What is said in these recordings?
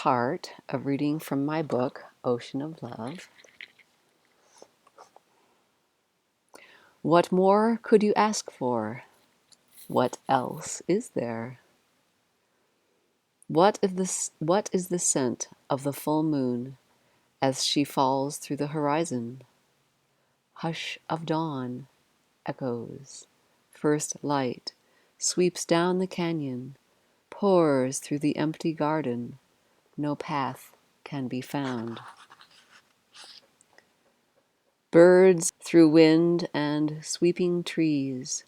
part of reading from my book, Ocean of Love. What more could you ask for? What else is there? What is the scent of the full moon as she falls through the horizon? Hush of dawn echoes. First light sweeps down the canyon, pours through the empty garden. No path can be found. Birds through wind and sweeping trees.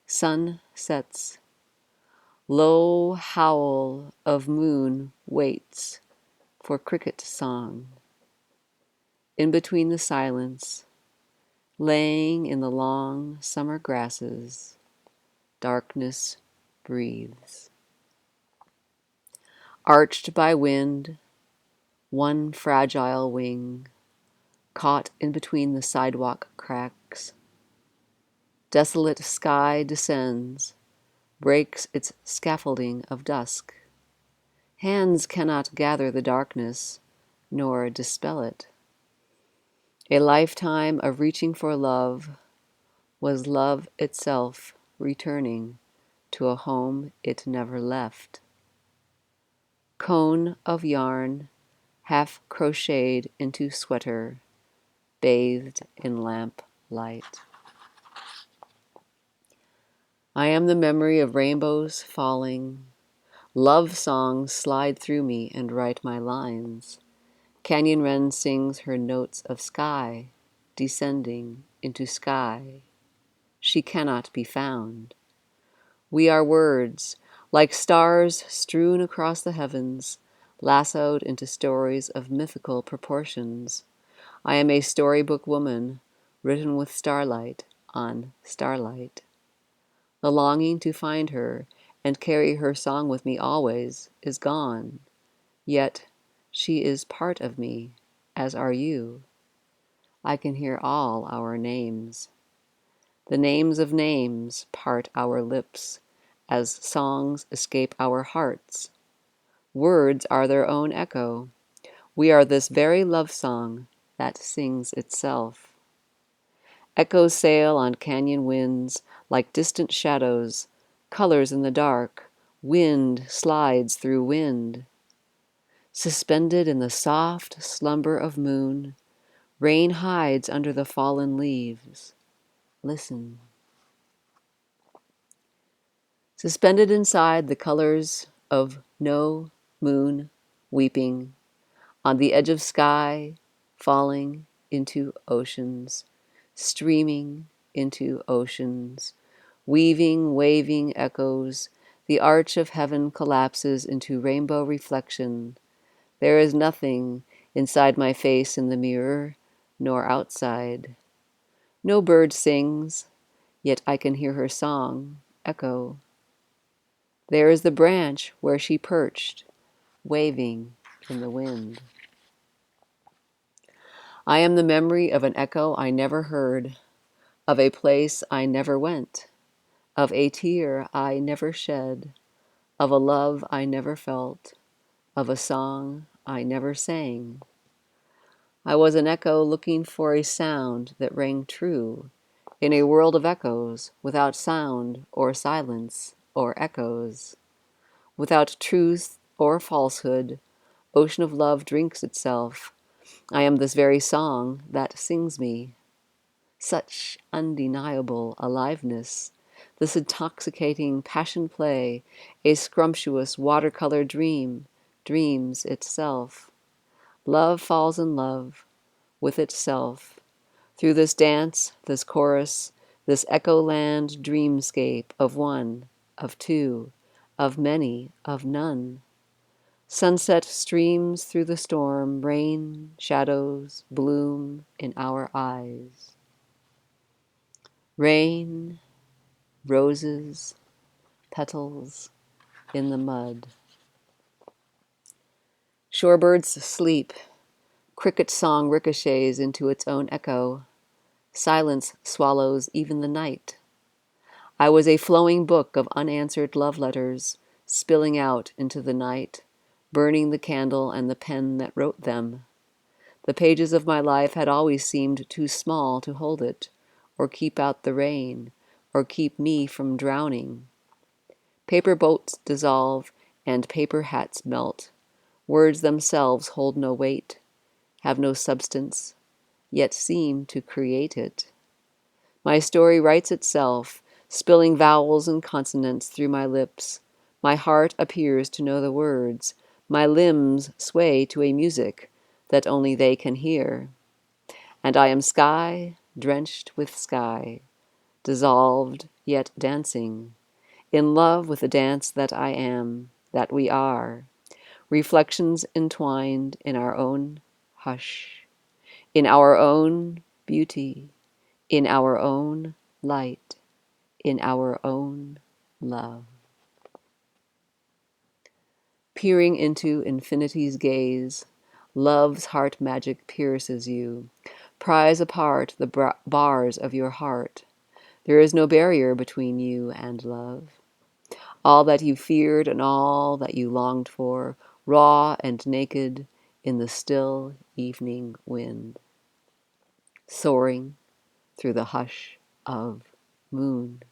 Sun sets. Low howl of moon waits for cricket song. In between the silence, laying in the long summer grasses, darkness breathes. Arched by wind, one fragile wing, caught in between the sidewalk cracks. Desolate sky descends, breaks its scaffolding of dusk. Hands cannot gather the darkness, nor dispel it. A lifetime of reaching for love was love itself returning to a home it never left. Cone of yarn, half crocheted into sweater, bathed in lamp light. I am the memory of rainbows falling. Love songs slide through me and write my lines. Canyon wren sings her notes of sky, descending into sky. She cannot be found. We are words, like stars strewn across the heavens, lassoed into stories of mythical proportions. I am a storybook woman, written with starlight on starlight. The longing to find her and carry her song with me always is gone, yet she is part of me, as are you. I can hear all our names. The names of names part our lips as songs escape our hearts. Words are their own echo. We are this very love song that sings itself. Echoes sail on canyon winds like distant shadows, colors in the dark. Wind slides through wind. Suspended in the soft slumber of moon, rain hides under the fallen leaves. Listen. Suspended inside the colors of no moon weeping, on the edge of sky, falling into oceans, streaming into oceans, weaving, waving echoes, the arch of heaven collapses into rainbow reflection. There is nothing inside my face in the mirror, nor outside. No bird sings, yet I can hear her song echo. There is the branch where she perched, waving in the wind. I am the memory of an echo I never heard, of a place I never went, of a tear I never shed, of a love I never felt, of a song I never sang. I was an echo looking for a sound that rang true, in a world of echoes, without sound or silence or echoes. Without truth or falsehood, ocean of love drinks itself. I am this very song that sings me. Such undeniable aliveness, this intoxicating passion play, a scrumptious watercolor dream, dreams itself. Love falls in love with itself. Through this dance, this chorus, this echo land dreamscape of one, of two, of many, of none. Sunset streams through the storm, rain, shadows, bloom in our eyes. Rain, roses, petals in the mud. Shorebirds sleep. Cricket song ricochets into its own echo. Silence swallows even the night. I was a flowing book of unanswered love letters, spilling out into the night, burning the candle and the pen that wrote them. The pages of my life had always seemed too small to hold it, or keep out the rain, or keep me from drowning. Paper boats dissolve, and paper hats melt. Words themselves hold no weight, have no substance, yet seem to create it. My story writes itself, spilling vowels and consonants through my lips. My heart appears to know the words. My limbs sway to a music that only they can hear. And I am sky, drenched with sky, dissolved yet dancing, in love with the dance that I am, that we are, reflections entwined in our own hush, in our own beauty, in our own light, in our own love. Peering into infinity's gaze, love's heart magic pierces you. Prise apart the bars of your heart. There is no barrier between you and love. All that you feared and all that you longed for, raw and naked in the still evening wind, soaring through the hush of moon.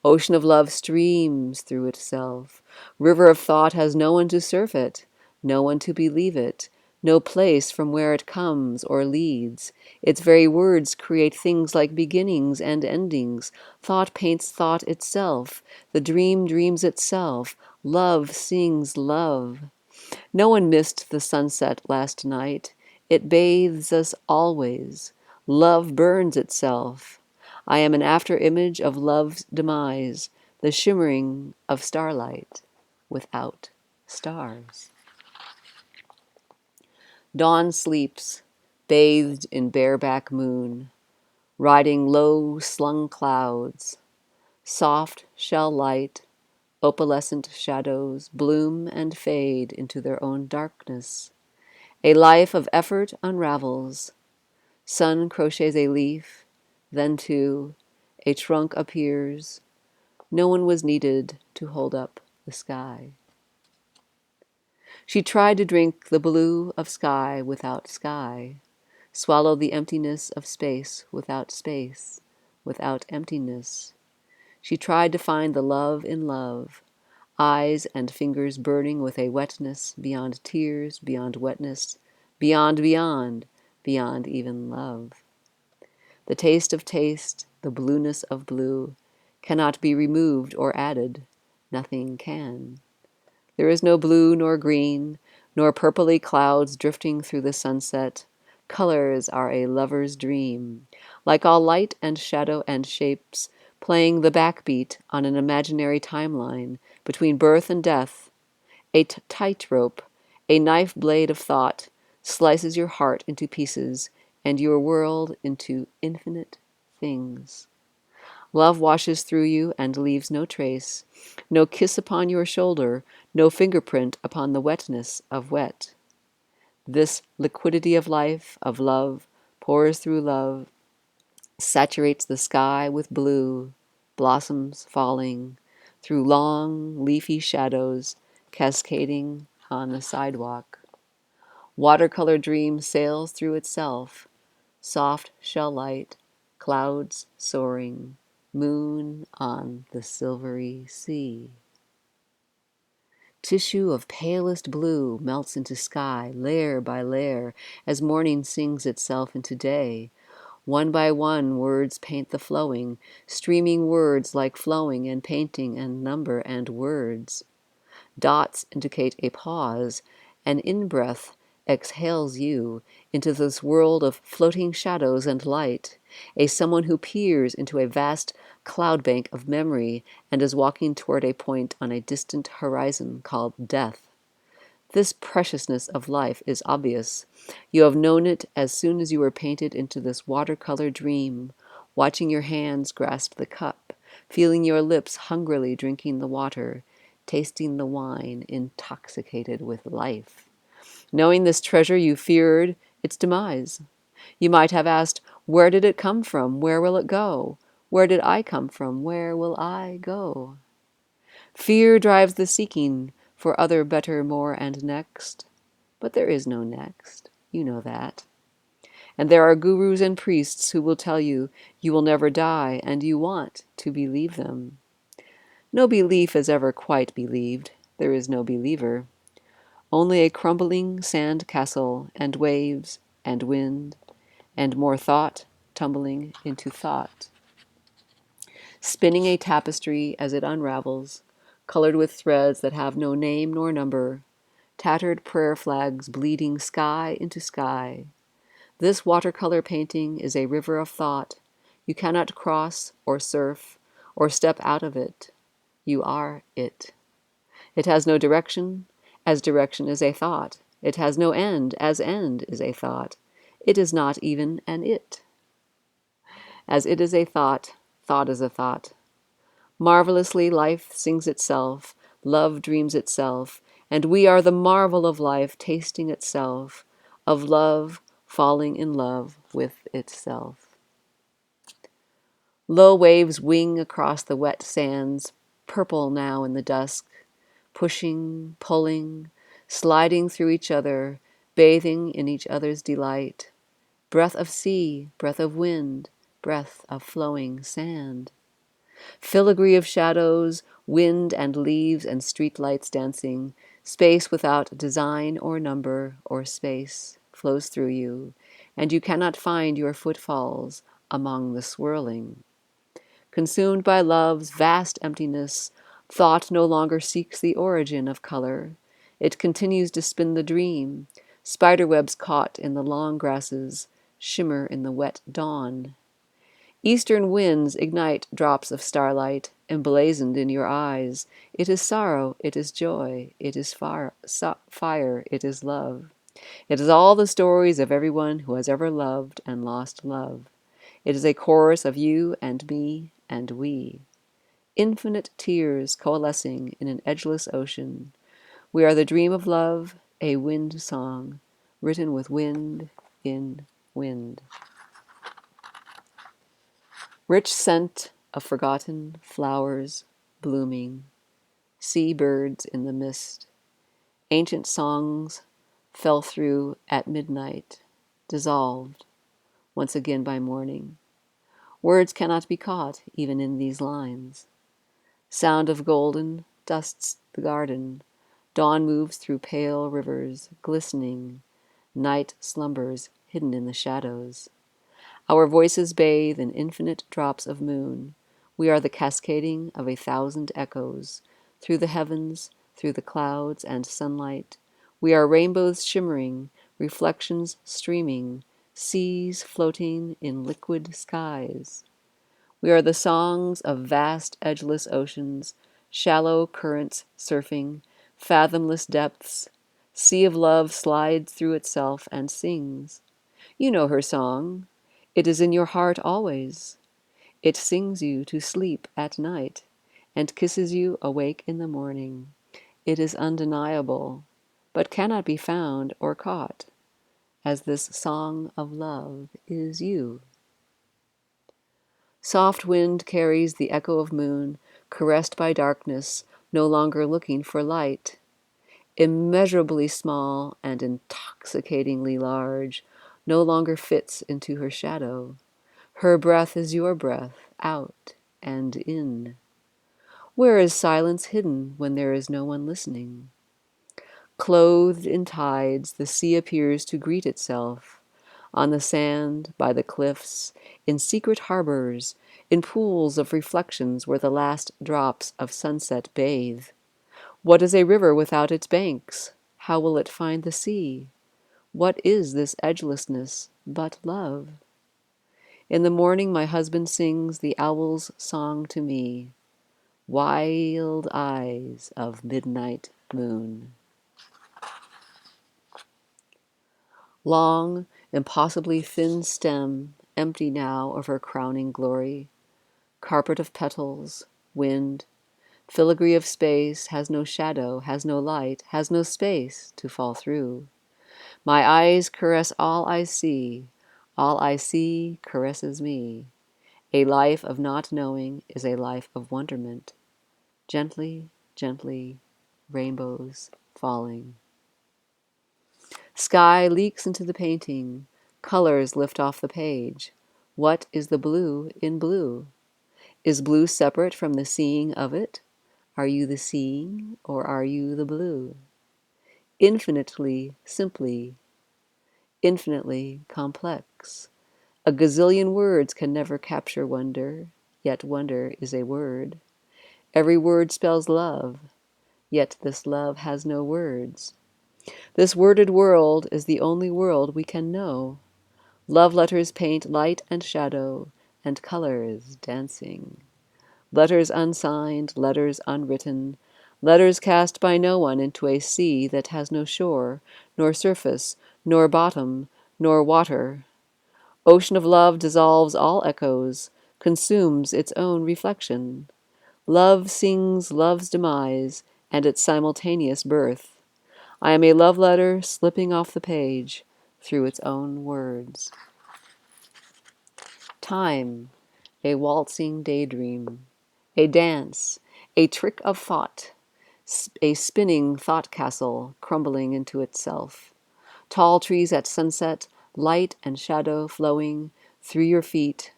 Ocean of love streams through itself. River of thought has no one to surf it, no one to believe it, no place from where it comes or leads. Its very words create things like beginnings and endings. Thought paints thought itself. The dream dreams itself. Love sings love. No one missed the sunset last night. It bathes us always. Love burns itself. I am an after-image of love's demise, the shimmering of starlight without stars. Dawn sleeps, bathed in bareback moon, riding low slung clouds. Soft shell light, opalescent shadows bloom and fade into their own darkness. A life of effort unravels. Sun crochets a leaf, then two, a trunk appears. No one was needed to hold up the sky. She tried to drink the blue of sky without sky, swallow the emptiness of space without space, without emptiness. She tried to find the love in love, eyes and fingers burning with a wetness beyond tears, beyond wetness, beyond even love. The taste of taste, the blueness of blue, cannot be removed or added. Nothing can. There is no blue nor green, nor purply clouds drifting through the sunset. Colors are a lover's dream, like all light and shadow and shapes, playing the backbeat on an imaginary timeline between birth and death. A tightrope, a knife blade of thought, slices your heart into pieces and your world into infinite things. Love washes through you and leaves no trace, no kiss upon your shoulder, no fingerprint upon the wetness of wet. This liquidity of life, of love, pours through love, saturates the sky with blue, blossoms falling, through long, leafy shadows, cascading on the sidewalk. Watercolor dream sails through itself, soft shell light, clouds soaring, moon on the silvery sea. Tissue of palest blue melts into sky, layer by layer, as morning sings itself into day. One by one, words paint the flowing, streaming words like flowing and painting and number and words. Dots indicate a pause. An in-breath exhales you into this world of floating shadows and light, a someone who peers into a vast cloud bank of memory and is walking toward a point on a distant horizon called death. This preciousness of life is obvious. You have known it as soon as you were painted into this watercolor dream, watching your hands grasp the cup, feeling your lips hungrily drinking the water, tasting the wine, intoxicated with life. Knowing this treasure, you feared its demise. You might have asked, where did it come from? Where will it go? Where did I come from? Where will I go? Fear drives the seeking for other, better, more, and next. But there is no next. You know that. And there are gurus and priests who will tell you you will never die, and you want to believe them. No belief is ever quite believed. There is no believer. Only a crumbling sand castle, and waves, and wind, and more thought tumbling into thought. Spinning a tapestry as it unravels, colored with threads that have no name nor number, tattered prayer flags bleeding sky into sky. This watercolor painting is a river of thought. You cannot cross or surf or step out of it. You are it. It has no direction, as direction is a thought. It has no end, as end is a thought. It is not even an it. As it is a thought, thought is a thought. Marvelously, life sings itself, love dreams itself, and we are the marvel of life tasting itself, of love falling in love with itself. Low waves wing across the wet sands, purple now in the dusk, pushing, pulling, sliding through each other, bathing in each other's delight. Breath of sea, breath of wind, breath of flowing sand. Filigree of shadows, wind and leaves and street lights dancing, space without design or number or space flows through you, and you cannot find your footfalls among the swirling. Consumed by love's vast emptiness, thought no longer seeks the origin of color. It continues to spin the dream, spiderwebs caught in the long grasses, shimmer in the wet dawn. Eastern winds ignite drops of starlight, emblazoned in your eyes. It is sorrow, it is joy, it is fire, it is love. It is all the stories of everyone who has ever loved and lost love. It is a chorus of you and me and we. Infinite tears coalescing in an edgeless ocean. We are the dream of love, a wind song, written with wind in wind. Rich scent of forgotten flowers blooming, sea birds in the mist. Ancient songs fell through at midnight, dissolved once again by morning. Words cannot be caught even in these lines. Sound of golden dusts the garden. Dawn moves through pale rivers, glistening. Night slumbers hidden in the shadows. Our voices bathe in infinite drops of moon. We are the cascading of 1,000 echoes. Through the heavens, through the clouds and sunlight. We are rainbows shimmering, reflections streaming, seas floating in liquid skies. We are the songs of vast edgeless oceans, shallow currents surfing, fathomless depths. Sea of love slides through itself and sings. You know her song. It is in your heart always. It sings you to sleep at night and kisses you awake in the morning. It is undeniable, but cannot be found or caught, as this song of love is you. Soft wind carries the echo of moon, caressed by darkness, no longer looking for light. Immeasurably small and intoxicatingly large, no longer fits into her shadow. Her breath is your breath, out and in. Where is silence hidden when there is no one listening? Clothed in tides, the sea appears to greet itself. On the sand, by the cliffs, in secret harbors, in pools of reflections where the last drops of sunset bathe. What is a river without its banks? How will it find the sea? What is this edgelessness but love? In the morning my husband sings the owl's song to me, wild eyes of midnight moon. Long, impossibly thin stem, empty now of her crowning glory, carpet of petals, wind, filigree of space, has no shadow, has no light, has no space to fall through. My eyes caress all I see caresses me. A life of not knowing is a life of wonderment. Gently, gently, rainbows falling. Sky leaks into the painting, colors lift off the page. What is the blue in blue? Is blue separate from the seeing of it? Are you the seeing, or are you the blue? Infinitely, simply, infinitely complex. A gazillion words can never capture wonder, yet wonder is a word. Every word spells love, yet this love has no words. This worded world is the only world we can know. Love letters paint light and shadow, and colors dancing. Letters unsigned, letters unwritten, letters cast by no one into a sea that has no shore, nor surface, nor bottom, nor water. Ocean of love dissolves all echoes, consumes its own reflection. Love sings love's demise and its simultaneous birth. I am a love letter slipping off the page through its own words. Time, a waltzing daydream, a dance, a trick of thought, a spinning thought castle crumbling into itself. Tall trees at sunset, light and shadow flowing through your feet,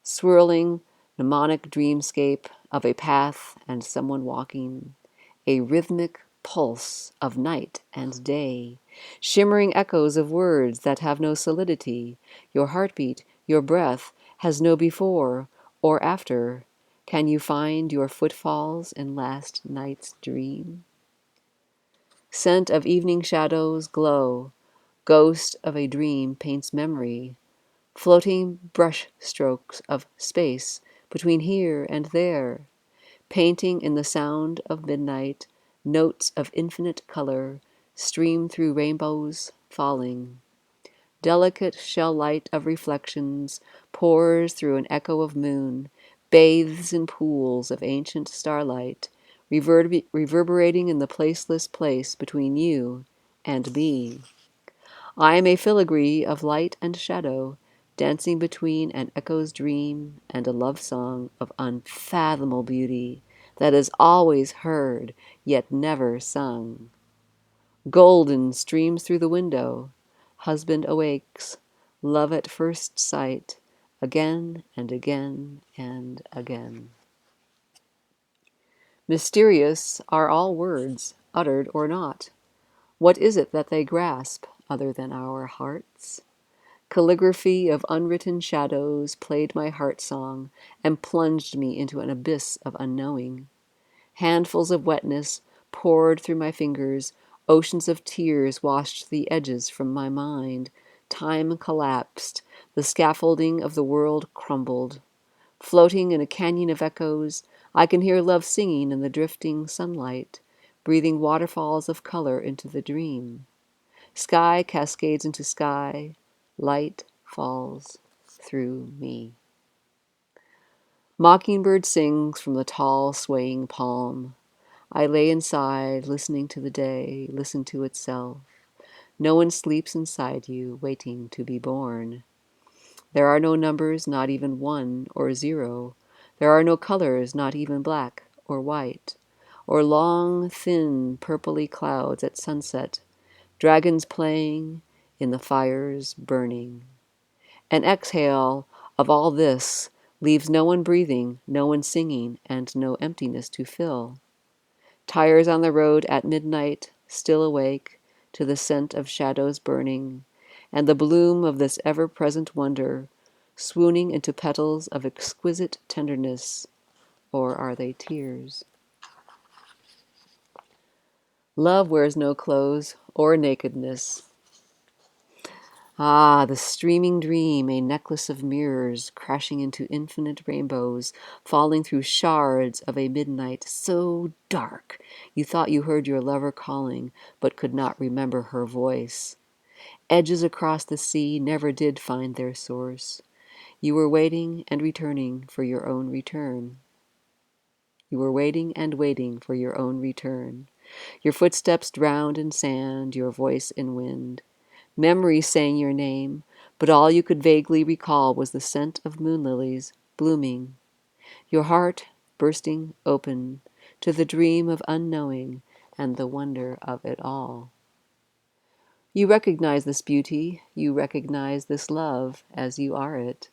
swirling mnemonic dreamscape of a path and someone walking, a rhythmic pulse of night and day, shimmering echoes of words that have no solidity. Your heartbeat, your breath, has no before or after. Can you find your footfalls in last night's dream? Scent of evening shadows glow. Ghost of a dream paints memory. Floating brush strokes of space between here and there. Painting in the sound of midnight, notes of infinite color stream through rainbows falling. Delicate shell light of reflections pours through an echo of moon, bathes in pools of ancient starlight, reverberating in the placeless place between you and me. I am a filigree of light and shadow, dancing between an echo's dream and a love song of unfathomable beauty that is always heard yet never sung. Golden streams through the window. Husband awakes. Love at first sight. Again and again and again. Mysterious are all words, uttered or not. What is it that they grasp, other than our hearts? Calligraphy of unwritten shadows played my heart song and plunged me into an abyss of unknowing. Handfuls of wetness poured through my fingers, oceans of tears washed the edges from my mind. Time collapsed, the scaffolding of the world crumbled. Floating in a canyon of echoes, I can hear love singing in the drifting sunlight, breathing waterfalls of color into the dream. Sky cascades into sky, light falls through me. Mockingbird sings from the tall swaying palm. I lay inside, listening to the day, listen to itself. No one sleeps inside you, waiting to be born. There are no numbers, not even 1 or 0. There are no colors, not even black or white, or long, thin, purpley clouds at sunset, dragons playing in the fires burning. An exhale of all this leaves no one breathing, no one singing, and no emptiness to fill. Tires on the road at midnight, still awake to the scent of shadows burning, and the bloom of this ever-present wonder, swooning into petals of exquisite tenderness, or are they tears? Love wears no clothes or nakedness. Ah, the streaming dream, a necklace of mirrors crashing into infinite rainbows, falling through shards of a midnight so dark you thought you heard your lover calling, but could not remember her voice. Edges across the sea never did find their source. You were waiting and returning for your own return. You were waiting and waiting for your own return. Your footsteps drowned in sand, your voice in wind. Memory sang your name, but all you could vaguely recall was the scent of moon lilies blooming. Your heart bursting open to the dream of unknowing and the wonder of it all. You recognize this beauty, you recognize this love as you are it.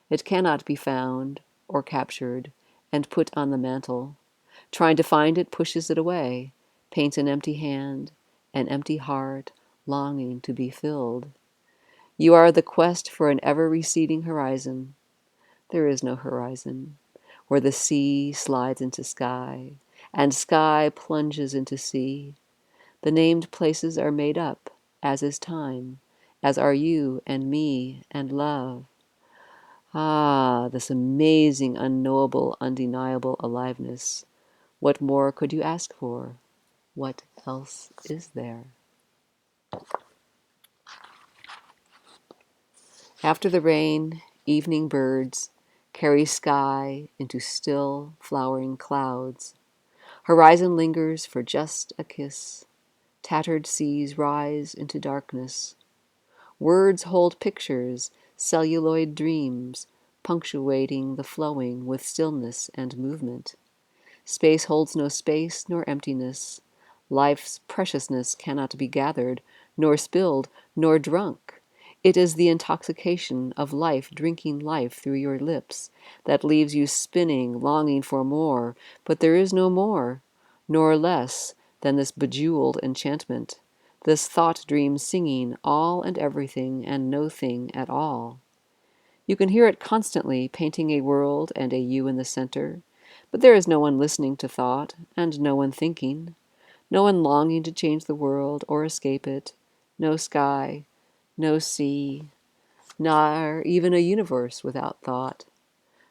It cannot be found or captured and put on the mantle. Trying to find it pushes it away, paints an empty hand, an empty heart, longing to be filled. You are the quest for an ever-receding horizon. There is no horizon, where the sea slides into sky, and sky plunges into sea. The named places are made up, as is time, as are you and me and love. Ah, this amazing, unknowable, undeniable aliveness. What more could you ask for? What else is there? After the rain, evening birds carry sky into still, flowering clouds. Horizon lingers for just a kiss. Tattered seas rise into darkness. Words hold pictures, celluloid dreams, punctuating the flowing with stillness and movement. Space holds no space nor emptiness. Life's preciousness cannot be gathered, nor spilled, nor drunk. It is the intoxication of life drinking life through your lips that leaves you spinning, longing for more, but there is no more, nor less, than this bejeweled enchantment, this thought dream singing all and everything and no thing at all. You can hear it constantly painting a world and a you in the center, but there is no one listening to thought and no one thinking, no one longing to change the world or escape it, no sky, no sea, nor even a universe without thought.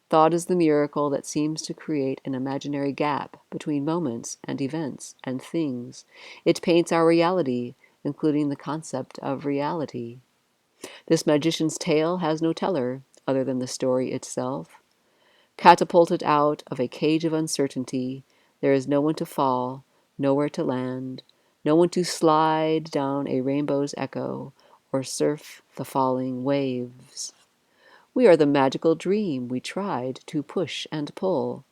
Thought is the miracle that seems to create an imaginary gap between moments and events and things. It paints our reality, including the concept of reality. This magician's tale has no teller other than the story itself. Catapulted out of a cage of uncertainty, there is no one to fall, nowhere to land, no one to slide down a rainbow's echo or surf the falling waves. We are the magical dream we tried to push and pull,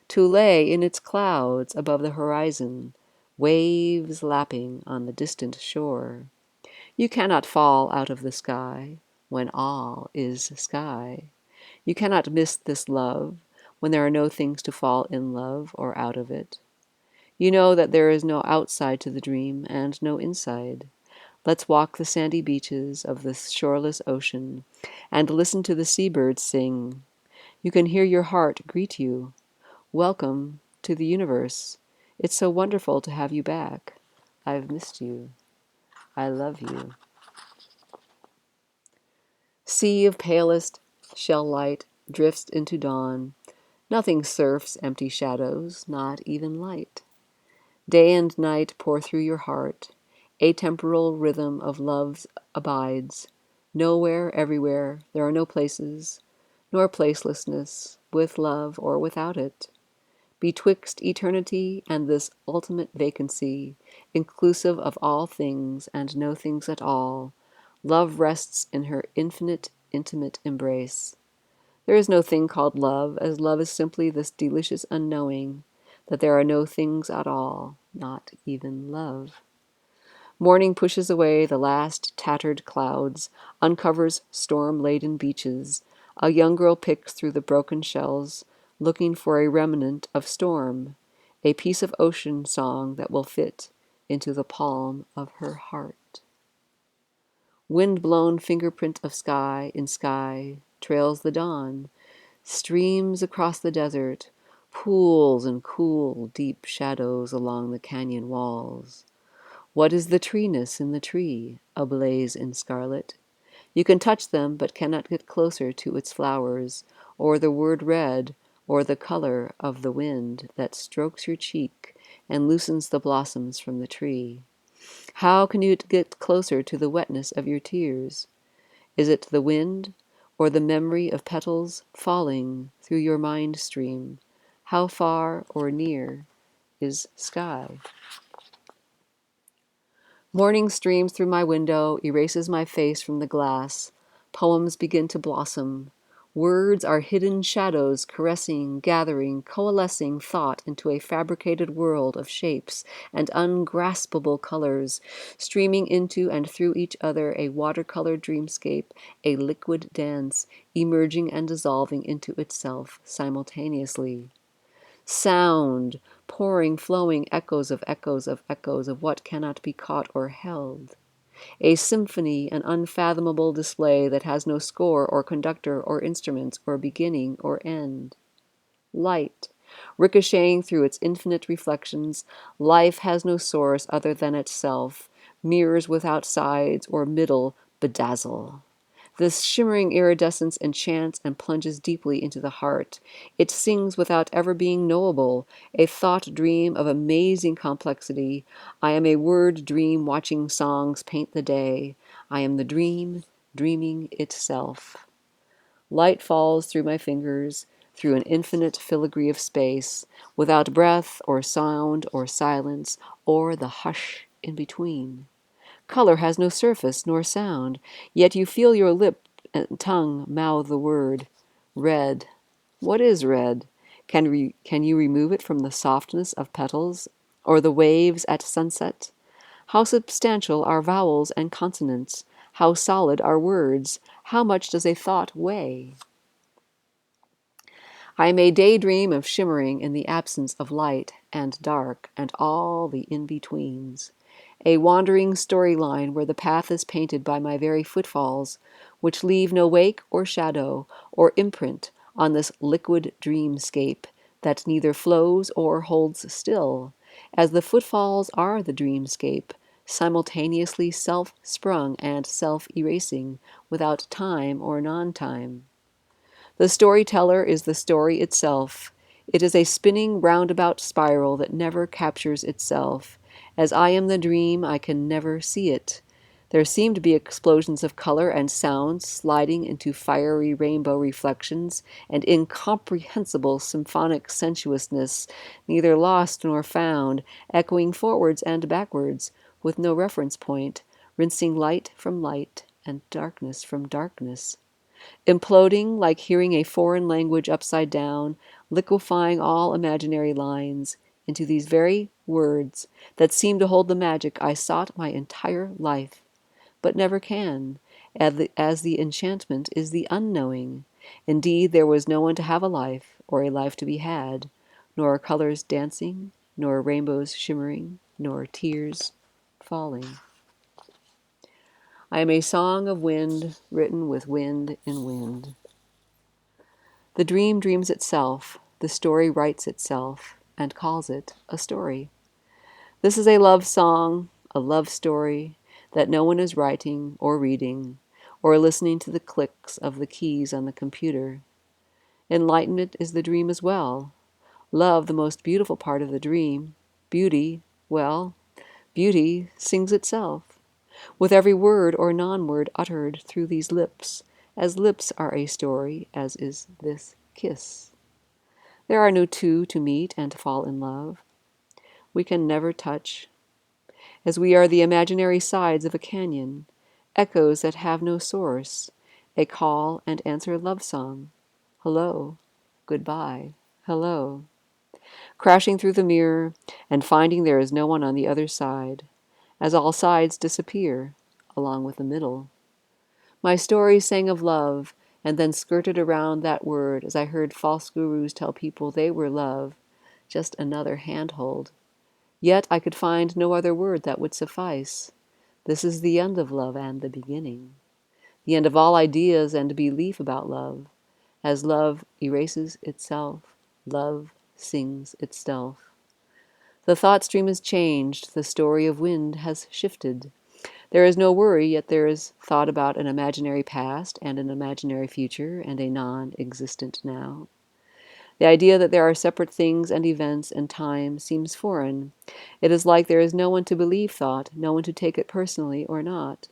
to lay in its clouds above the horizon, waves lapping on the distant shore. You cannot fall out of the sky when all is sky. You cannot miss this love when there are no things to fall in love or out of it. You know that there is no outside to the dream and no inside. Let's walk the sandy beaches of the shoreless ocean and listen to the seabirds sing. You can hear your heart greet you. Welcome to the universe. It's so wonderful to have you back. I've missed you. I love you. Sea of palest shell light drifts into dawn. Nothing surfs empty shadows, not even light. Day and night pour through your heart. Atemporal rhythm of love abides. Nowhere, everywhere, there are no places, nor placelessness, with love or without it. Betwixt eternity and this ultimate vacancy, inclusive of all things and no things at all, love rests in her infinite, intimate embrace. There is no thing called love, as love is simply this delicious unknowing that there are no things at all, not even love. Morning pushes away the last tattered clouds, uncovers storm-laden beaches. A young girl picks through the broken shells, looking for a remnant of storm, a piece of ocean song that will fit into the palm of her heart. Wind-blown fingerprint of sky in sky trails the dawn, streams across the desert, pools and cool, deep shadows along the canyon walls. What is the treeness in the tree, ablaze in scarlet? You can touch them, but cannot get closer to its flowers, or the word red, or the color of the wind that strokes your cheek and loosens the blossoms from the tree. How can you get closer to the wetness of your tears? Is it the wind, or the memory of petals falling through your mind stream? How far or near is sky? Morning streams through my window, erases my face from the glass. Poems begin to blossom. Words are hidden shadows caressing, gathering, coalescing thought into a fabricated world of shapes and ungraspable colors, streaming into and through each other, a watercolor dreamscape, a liquid dance, emerging and dissolving into itself simultaneously. Sound, pouring, flowing echoes of echoes of echoes of what cannot be caught or held. A symphony, an unfathomable display that has no score or conductor or instruments or beginning or end. Light, ricocheting through its infinite reflections, life has no source other than itself, mirrors without sides or middle bedazzle. This shimmering iridescence enchants and plunges deeply into the heart. It sings without ever being knowable, a thought dream of amazing complexity. I am a word dream watching songs paint the day. I am the dream, dreaming itself. Light falls through my fingers, through an infinite filigree of space, without breath or sound or silence or the hush in between. Color has no surface nor sound, yet you feel your lip and tongue mouth the word. Red. What is red? Can you remove it from the softness of petals or the waves at sunset? How substantial are vowels and consonants? How solid are words? How much does a thought weigh? I may daydream of shimmering in the absence of light and dark and all the in-betweens. A wandering storyline where the path is painted by my very footfalls, which leave no wake or shadow or imprint on this liquid dreamscape that neither flows or holds still, as the footfalls are the dreamscape, simultaneously self-sprung and self-erasing, without time or non-time. The storyteller is the story itself. It is a spinning roundabout spiral that never captures itself. As I am the dream, I can never see it. There seem to be explosions of color and sound sliding into fiery rainbow reflections and incomprehensible symphonic sensuousness, neither lost nor found, echoing forwards and backwards, with no reference point, rinsing light from light and darkness from darkness. Imploding like hearing a foreign language upside down, liquefying all imaginary lines into these very words that seem to hold the magic I sought my entire life, but never can, as the enchantment is the unknowing. Indeed, there was no one to have a life, or a life to be had, nor colors dancing, nor rainbows shimmering, nor tears falling. I am a song of wind written with wind in wind. The dream dreams itself, the story writes itself, and calls it a story. This is a love song, a love story, that no one is writing or reading, or listening to the clicks of the keys on the computer. Enlightenment is the dream as well. Love, the most beautiful part of the dream. Beauty, well, beauty sings itself, with every word or non-word uttered through these lips, as lips are a story, as is this kiss. There are no two to meet and fall in love. We can never touch, as we are the imaginary sides of a canyon, echoes that have no source, a call and answer love song. Hello, goodbye, hello. Crashing through the mirror and finding there is no one on the other side, as all sides disappear, along with the middle. My story sang of love, and then skirted around that word as I heard false gurus tell people they were love, just another handhold. Yet I could find no other word that would suffice. This is the end of love and the beginning. The end of all ideas and belief about love. As love erases itself, love sings itself. The thought stream has changed, the story of wind has shifted. There is no worry, yet there is thought about an imaginary past and an imaginary future and a non-existent now. The idea that there are separate things and events and time seems foreign. It is like there is no one to believe thought, no one to take it personally or not.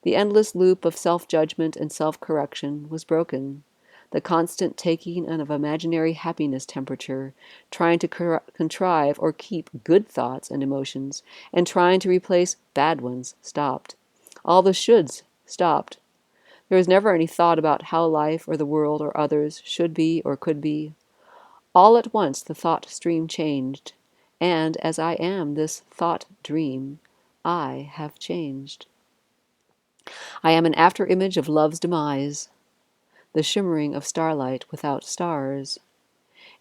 The endless loop of self-judgment and self-correction was broken. The constant taking of imaginary happiness temperature, trying to contrive or keep good thoughts and emotions, and trying to replace bad ones, stopped. All the shoulds stopped. There was never any thought about how life or the world or others should be or could be. All at once the thought stream changed, and as I am this thought dream, I have changed. I am an after-image of love's demise, the shimmering of starlight without stars.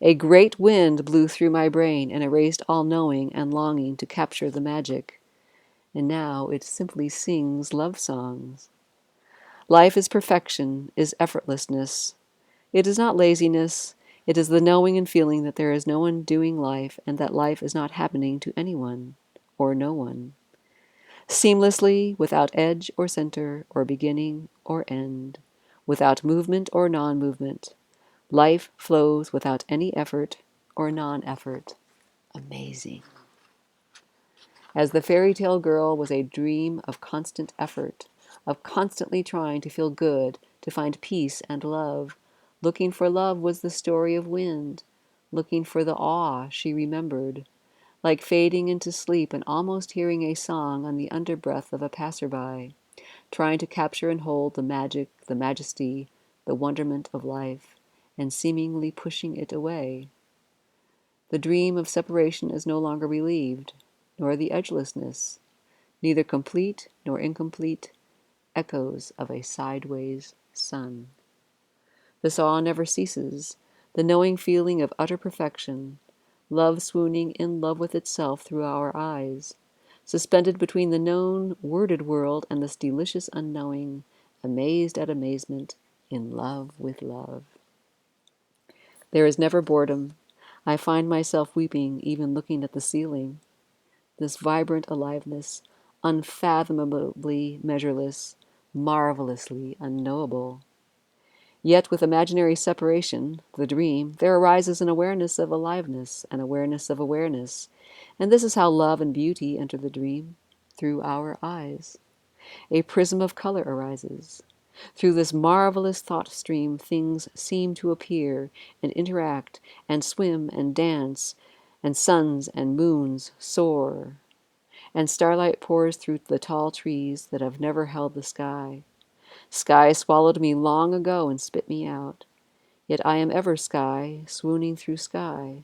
A great wind blew through my brain and erased all knowing and longing to capture the magic, and now it simply sings love songs. Life is perfection, is effortlessness. It is not laziness. It is the knowing and feeling that there is no one doing life and that life is not happening to anyone or no one. Seamlessly, without edge or center or beginning or end, without movement or non-movement, life flows without any effort or non-effort. Amazing. As the fairy tale girl was a dream of constant effort, of constantly trying to feel good, to find peace and love. Looking for love was the story of wind. Looking for the awe she remembered. Like fading into sleep and almost hearing a song on the underbreath of a passerby. Trying to capture and hold the magic, the majesty, the wonderment of life, and seemingly pushing it away. The dream of separation is no longer relieved, nor the edgelessness, neither complete nor incomplete, echoes of a sideways sun. This awe never ceases, the knowing feeling of utter perfection, love swooning in love with itself through our eyes, suspended between the known, worded world and this delicious unknowing, amazed at amazement, in love with love. There is never boredom. I find myself weeping even looking at the ceiling. This vibrant aliveness, unfathomably measureless, marvelously unknowable. Yet with imaginary separation, the dream, there arises an awareness of aliveness, an awareness of awareness. And this is how love and beauty enter the dream, through our eyes. A prism of color arises. Through this marvelous thought stream, things seem to appear and interact and swim and dance, and suns and moons soar. And starlight pours through the tall trees that have never held the sky. Sky swallowed me long ago and spit me out. Yet I am ever sky, swooning through sky.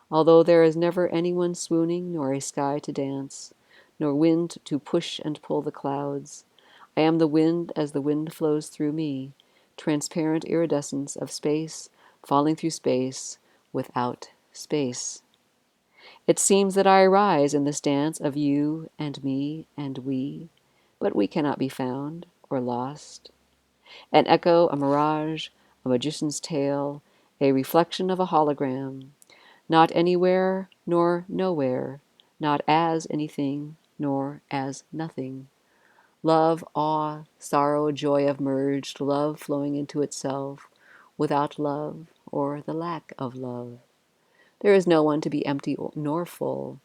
Although there is never anyone swooning, nor a sky to dance, nor wind to push and pull the clouds, I am the wind as the wind flows through me, transparent iridescence of space, falling through space, without space. It seems that I arise in this dance of you and me and we, but we cannot be found or lost. An echo, a mirage, a magician's tale, a reflection of a hologram, not anywhere nor nowhere, not as anything nor as nothing. Love, awe, sorrow, joy have merged, love flowing into itself, without love or the lack of love. There is no one to be empty nor full.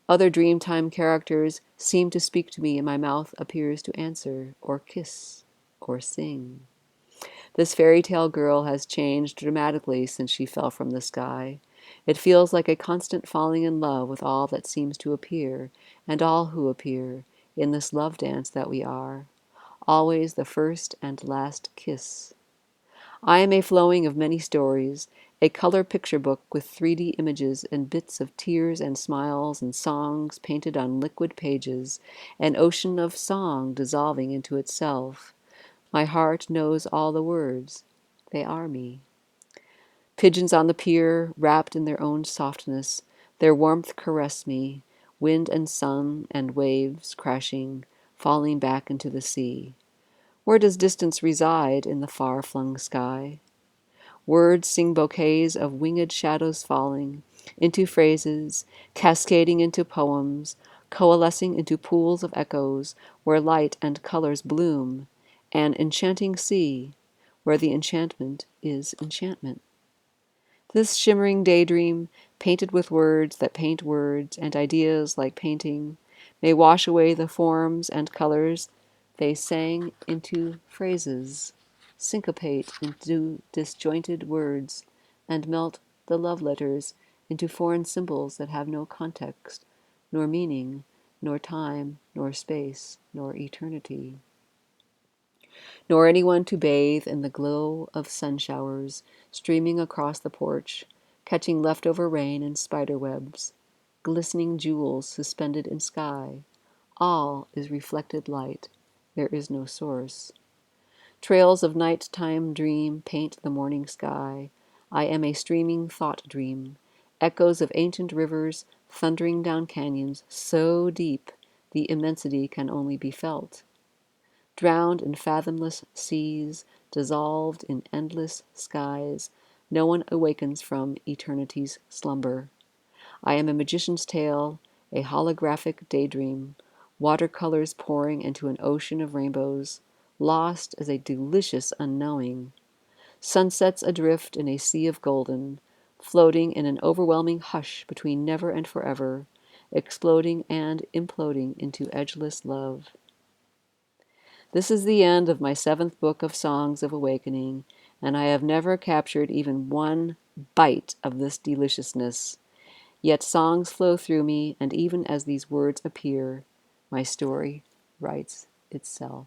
Other dreamtime characters seem to speak to me, and my mouth appears to answer, or kiss, or sing. This fairy tale girl has changed dramatically since she fell from the sky. It feels like a constant falling in love with all that seems to appear, and all who appear, in this love dance that we are. Always the first and last kiss. I am a flowing of many stories, a color picture book with 3D images and bits of tears and smiles and songs painted on liquid pages, an ocean of song dissolving into itself. My heart knows all the words. They are me. Pigeons on the pier, wrapped in their own softness, their warmth caress me, wind and sun and waves crashing, falling back into the sea. Where does distance reside in the far-flung sky? Words sing bouquets of winged shadows falling into phrases, cascading into poems, coalescing into pools of echoes where light and colors bloom, an enchanting sea where the enchantment is enchantment. This shimmering daydream, painted with words that paint words and ideas like painting, may wash away the forms and colors they sang into phrases, syncopate into disjointed words, and melt the love letters into foreign symbols that have no context, nor meaning, nor time, nor space, nor eternity. nor anyone to bathe in the glow of sun showers streaming across the porch, catching leftover rain and spider webs, glistening jewels suspended in sky. All is reflected light. There is no source. Trails of nighttime dream paint the morning sky. I am a streaming thought dream. Echoes of ancient rivers thundering down canyons so deep the immensity can only be felt. Drowned in fathomless seas, dissolved in endless skies, no one awakens from eternity's slumber. I am a magician's tale, a holographic daydream, watercolors pouring into an ocean of rainbows, lost as a delicious unknowing, sunsets adrift in a sea of golden, floating in an overwhelming hush between never and forever, exploding and imploding into edgeless love. This is the end of my 7th book of Songs of Awakening, and I have never captured even one bite of this deliciousness. Yet songs flow through me, and even as these words appear, my story writes itself.